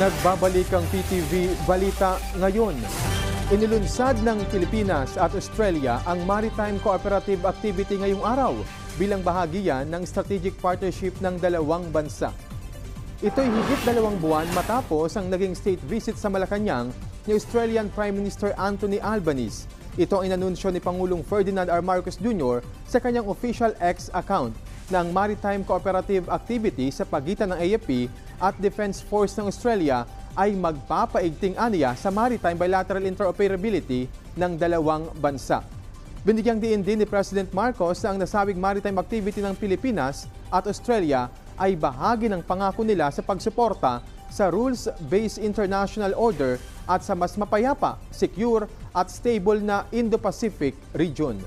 Nagbabalik ang PTV Balita ngayon. Inilunsad ng Pilipinas at Australia ang Maritime Cooperative Activity ngayong araw bilang bahagi yan ng strategic partnership ng dalawang bansa. Ito'y higit 2 buwan matapos ang naging state visit sa Malacanang ni Australian Prime Minister Anthony Albanese. Ito ang inanunsyo ni Pangulong Ferdinand R. Marcos Jr. sa kanyang official X account ng Maritime Cooperative Activity sa pagitan ng AFP at Defence Force ng Australia ay magpapaigting aniya sa maritime bilateral interoperability ng dalawang bansa. Binigyang diin din ni President Marcos na ang nasabing maritime activity ng Pilipinas at Australia ay bahagi ng pangako nila sa pagsuporta sa rules-based international order at sa mas mapayapa, secure at stable na Indo-Pacific region.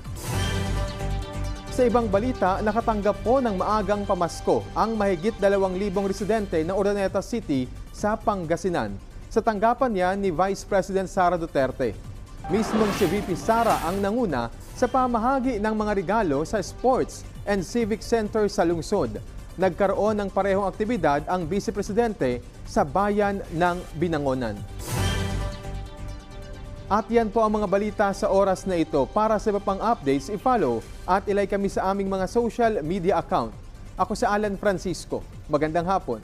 Sa ibang balita, nakatanggap po ng maagang pamasko ang mahigit 2,000 residente ng Urdaneta City sa Pangasinan. Sa tanggapan niya ni Vice President Sara Duterte. Mismong si VP Sara ang nanguna sa pamahagi ng mga regalo sa Sports and Civic Center sa lungsod. Nagkaroon ng parehong aktibidad ang Vice Presidente sa bayan ng Binangonan. At yan po ang mga balita sa oras na ito. Para sa iba pang updates, i-follow at ilike kami sa aming mga social media account. Ako si Alan Francisco. Magandang hapon.